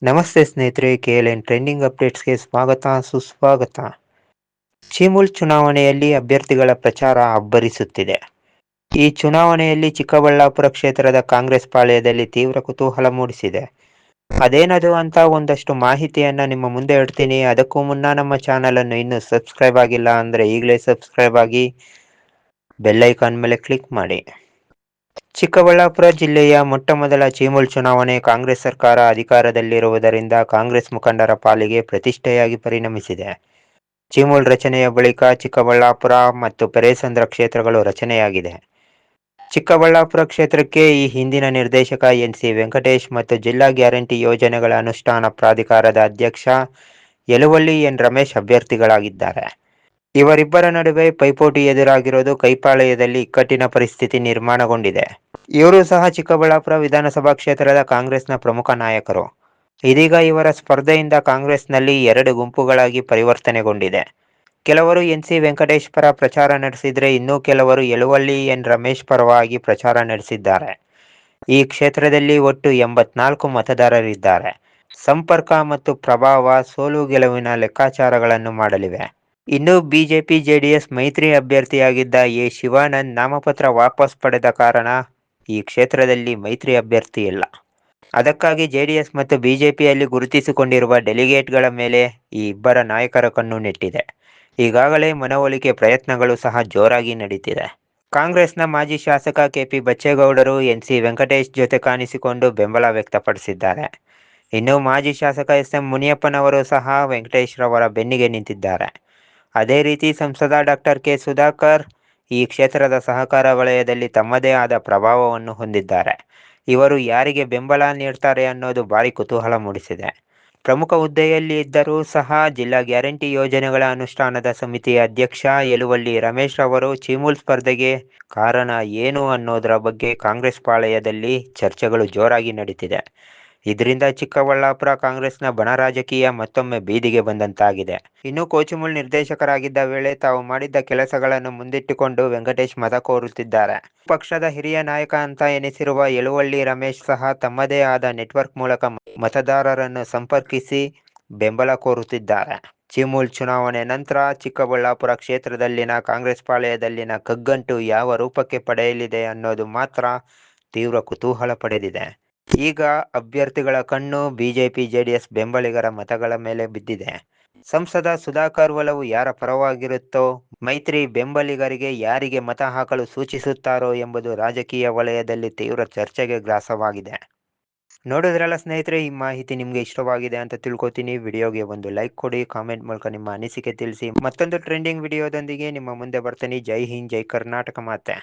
ನಮಸ್ತೆ ಸ್ನೇಹಿತರೆ, KLN trending ಅಪ್ಡೇಟ್ಸ್ಗೆ ಸ್ವಾಗತ ಸುಸ್ವಾಗತ. ಚೀಮೂಲ್ ಚುನಾವಣೆಯಲ್ಲಿ ಅಭ್ಯರ್ಥಿಗಳ ಪ್ರಚಾರ ಅಬ್ಬರಿಸುತ್ತಿದೆ. ಈ ಚುನಾವಣೆಯಲ್ಲಿ ಚಿಕ್ಕಬಳ್ಳಾಪುರ ಕ್ಷೇತ್ರದ ಕಾಂಗ್ರೆಸ್ ಪಾಳ್ಯದಲ್ಲಿ ತೀವ್ರ ಕುತೂಹಲ ಮೂಡಿಸಿದೆ. ಅದೇನದು ಅಂತ ಒಂದಷ್ಟು ಮಾಹಿತಿಯನ್ನ ನಿಮ್ಮ ಮುಂದೆ ಇಡ್ತೀನಿ. ಅದಕ್ಕೂ ಮುನ್ನ ನಮ್ಮ ಚಾನಲ್ ಅನ್ನು ಇನ್ನೂ ಸಬ್ಸ್ಕ್ರೈಬ್ ಆಗಿಲ್ಲ ಅಂದ್ರೆ ಈಗಲೇ ಸಬ್ಸ್ಕ್ರೈಬ್ ಆಗಿ ಬೆಲ್ ಐಕಾನ್ ಮೇಲೆ ಕ್ಲಿಕ್ ಮಾಡಿ. ಚಿಕ್ಕಬಳ್ಳಾಪುರ ಜಿಲ್ಲೆಯ ಮೊಟ್ಟಮೊದಲ ಚೀಮೂಲ್ ಚುನಾವಣೆ ಕಾಂಗ್ರೆಸ್ ಸರ್ಕಾರ ಅಧಿಕಾರದಲ್ಲಿರುವುದರಿಂದ ಕಾಂಗ್ರೆಸ್ ಮುಖಂಡರ ಪಾಲಿಗೆ ಪ್ರತಿಷ್ಠೆಯಾಗಿ ಪರಿಣಮಿಸಿದೆ. ಚೀಮೂಲ್ ರಚನೆಯ ಬಳಿಕ ಚಿಕ್ಕಬಳ್ಳಾಪುರ ಮತ್ತು ಪೆರೇಸಂದ್ರ ಕ್ಷೇತ್ರಗಳು ರಚನೆಯಾಗಿದೆ. ಚಿಕ್ಕಬಳ್ಳಾಪುರ ಕ್ಷೇತ್ರಕ್ಕೆ ಈ ಹಿಂದಿನ ನಿರ್ದೇಶಕ NC ವೆಂಕಟೇಶ್ ಮತ್ತು ಜಿಲ್ಲಾ ಗ್ಯಾರಂಟಿ ಯೋಜನೆಗಳ ಅನುಷ್ಠಾನ ಪ್ರಾಧಿಕಾರದ ಅಧ್ಯಕ್ಷ ಯಲುವಳ್ಳಿ ಎನ್ ರಮೇಶ್ ಅಭ್ಯರ್ಥಿಗಳಾಗಿದ್ದಾರೆ. ಇವರಿಬ್ಬರ ನಡುವೆ ಪೈಪೋಟಿ ಎದುರಾಗಿರೋದು ಕೈಪಾಳ್ಯದಲ್ಲಿ ಇಕ್ಕಟ್ಟಿನ ಪರಿಸ್ಥಿತಿ ನಿರ್ಮಾಣಗೊಂಡಿದೆ. ಇವರು ಸಹ ಚಿಕ್ಕಬಳ್ಳಾಪುರ ವಿಧಾನಸಭಾ ಕ್ಷೇತ್ರದ ಕಾಂಗ್ರೆಸ್ನ ಪ್ರಮುಖ ನಾಯಕರು. ಇದೀಗ ಇವರ ಸ್ಪರ್ಧೆಯಿಂದ ಕಾಂಗ್ರೆಸ್ನಲ್ಲಿ 2 ಗುಂಪುಗಳಾಗಿ ಪರಿವರ್ತನೆಗೊಂಡಿದೆ. ಕೆಲವರು NC ವೆಂಕಟೇಶ್ ಪರ ಪ್ರಚಾರ ನಡೆಸಿದ್ರೆ ಇನ್ನೂ ಕೆಲವರು ಯಲುವಳ್ಳಿ ಎನ್ ರಮೇಶ್ ಪರವಾಗಿ ಪ್ರಚಾರ ನಡೆಸಿದ್ದಾರೆ. ಈ ಕ್ಷೇತ್ರದಲ್ಲಿ ಒಟ್ಟು 84 ಮತದಾರರಿದ್ದಾರೆ. ಸಂಪರ್ಕ ಮತ್ತು ಪ್ರಭಾವ ಸೋಲು ಗೆಲುವಿನ ಲೆಕ್ಕಾಚಾರಗಳನ್ನು ಮಾಡಲಿವೆ. ಇನ್ನು ಬಿಜೆಪಿ ಜೆಡಿಎಸ್ ಮೈತ್ರಿ ಅಭ್ಯರ್ಥಿಯಾಗಿದ್ದ ಎ ಶಿವಾನಂದ್ ನಾಮಪತ್ರ ವಾಪಸ್ ಪಡೆದ ಕಾರಣ ಈ ಕ್ಷೇತ್ರದಲ್ಲಿ ಮೈತ್ರಿ ಅಭ್ಯರ್ಥಿ ಇಲ್ಲ. ಅದಕ್ಕಾಗಿ ಜೆಡಿಎಸ್ ಮತ್ತು ಬಿಜೆಪಿಯಲ್ಲಿ ಗುರುತಿಸಿಕೊಂಡಿರುವ ಡೆಲಿಗೇಟ್ಗಳ ಮೇಲೆ ಈ ಇಬ್ಬರ ನಾಯಕರ ಕಣ್ಣು ನೆಟ್ಟಿದೆ. ಈಗಾಗಲೇ ಮನವೊಲಿಕೆ ಪ್ರಯತ್ನಗಳು ಸಹ ಜೋರಾಗಿ ನಡೀತಿದೆ. ಕಾಂಗ್ರೆಸ್ನ ಮಾಜಿ ಶಾಸಕ KP ಬಚ್ಚೇಗೌಡರು NC ವೆಂಕಟೇಶ್ ಜೊತೆ ಕಾಣಿಸಿಕೊಂಡು ಬೆಂಬಲ ವ್ಯಕ್ತಪಡಿಸಿದ್ದಾರೆ. ಇನ್ನು ಮಾಜಿ ಶಾಸಕ SM ಮುನಿಯಪ್ಪನವರು ಸಹ ವೆಂಕಟೇಶ್ ರವರ ಬೆನ್ನಿಗೆ ನಿಂತಿದ್ದಾರೆ. ಅದೇ ರೀತಿ ಸಂಸದ ಡಾಕ್ಟರ್ K ಸುಧಾಕರ್ ಈ ಕ್ಷೇತ್ರದ ಸಹಕಾರ ವಲಯದಲ್ಲಿ ತಮ್ಮದೇ ಆದ ಪ್ರಭಾವವನ್ನು ಹೊಂದಿದ್ದಾರೆ. ಇವರು ಯಾರಿಗೆ ಬೆಂಬಲ ನೀಡ್ತಾರೆ ಅನ್ನೋದು ಭಾರಿ ಕುತೂಹಲ ಮೂಡಿಸಿದೆ. ಪ್ರಮುಖ ಹುದ್ದೆಯಲ್ಲಿ ಇದ್ದರೂ ಸಹ ಜಿಲ್ಲಾ ಗ್ಯಾರಂಟಿ ಯೋಜನೆಗಳ ಅನುಷ್ಠಾನದ ಸಮಿತಿಯ ಅಧ್ಯಕ್ಷ ಯಲುವಳ್ಳಿ ರಮೇಶ್ ಅವರು ಚೀಮೂಲ್ ಸ್ಪರ್ಧೆಗೆ ಕಾರಣ ಏನು ಅನ್ನೋದರ ಬಗ್ಗೆ ಕಾಂಗ್ರೆಸ್ ಪಾಳೆಯದಲ್ಲಿ ಚರ್ಚೆಗಳು ಜೋರಾಗಿ ನಡೀತಿದೆ. ಇದರಿಂದ ಚಿಕ್ಕಬಳ್ಳಾಪುರ ಕಾಂಗ್ರೆಸ್ನ ಬಣ ರಾಜಕೀಯ ಮತ್ತೊಮ್ಮೆ ಬೀದಿಗೆ ಬಂದಂತಾಗಿದೆ. ಇನ್ನು ಕೋಚುಮುಲ್ ನಿರ್ದೇಶಕರಾಗಿದ್ದ ವೇಳೆ ತಾವು ಮಾಡಿದ್ದ ಕೆಲಸಗಳನ್ನು ಮುಂದಿಟ್ಟುಕೊಂಡು ವೆಂಕಟೇಶ್ ಮತ ಕೋರುತ್ತಿದ್ದಾರೆ. ಪಕ್ಷದ ಹಿರಿಯ ನಾಯಕ ಅಂತ ಎನಿಸಿರುವ ಯಲುವಳ್ಳಿ ರಮೇಶ್ ಸಹ ತಮ್ಮದೇ ಆದ ನೆಟ್ವರ್ಕ್ ಮೂಲಕ ಮತದಾರರನ್ನು ಸಂಪರ್ಕಿಸಿ ಬೆಂಬಲ ಕೋರುತ್ತಿದ್ದಾರೆ. ಚೀಮೂಲ್ ಚುನಾವಣೆ ನಂತರ ಚಿಕ್ಕಬಳ್ಳಾಪುರ ಕ್ಷೇತ್ರದಲ್ಲಿನ ಕಾಂಗ್ರೆಸ್ ಪಾಳೆಯದಲ್ಲಿನ ಕಗ್ಗಂಟು ಯಾವ ರೂಪಕ್ಕೆ ಪಡೆಯಲಿದೆ ಅನ್ನೋದು ಮಾತ್ರ ತೀವ್ರ ಕುತೂಹಲ ಪಡೆದಿದೆ. ಈಗ ಅಭ್ಯರ್ಥಿಗಳ ಕಣ್ಣು ಬಿಜೆಪಿ ಜೆಡಿಎಸ್ ಬೆಂಬಲಿಗರ ಮತಗಳ ಮೇಲೆ ಬಿದ್ದಿದೆ. ಸಂಸದ ಸುಧಾಕರ್ ಒಲವು ಯಾರ ಪರವಾಗಿರುತ್ತೋ, ಮೈತ್ರಿ ಬೆಂಬಲಿಗರಿಗೆ ಯಾರಿಗೆ ಮತ ಹಾಕಲು ಸೂಚಿಸುತ್ತಾರೋ ಎಂಬುದು ರಾಜಕೀಯ ವಲಯದಲ್ಲಿ ತೀವ್ರ ಚರ್ಚೆಗೆ ಗ್ರಾಸವಾಗಿದೆ. ನೋಡಿದ್ರಲ್ಲ ಸ್ನೇಹಿತರೆ, ಈ ಮಾಹಿತಿ ನಿಮಗೆ ಇಷ್ಟವಾಗಿದೆ ಅಂತ ತಿಳ್ಕೊತೀನಿ. ವಿಡಿಯೋಗೆ ಒಂದು ಲೈಕ್ ಕೊಡಿ, ಕಾಮೆಂಟ್ ಮೂಲಕ ನಿಮ್ಮ ಅನಿಸಿಕೆ ತಿಳಿಸಿ. ಮತ್ತೊಂದು ಟ್ರೆಂಡಿಂಗ್ ವಿಡಿಯೋದೊಂದಿಗೆ ನಿಮ್ಮ ಮುಂದೆ ಬರ್ತೀನಿ. ಜೈ ಹಿಂದ್, ಜೈ ಕರ್ನಾಟಕ ಮಾತೆ.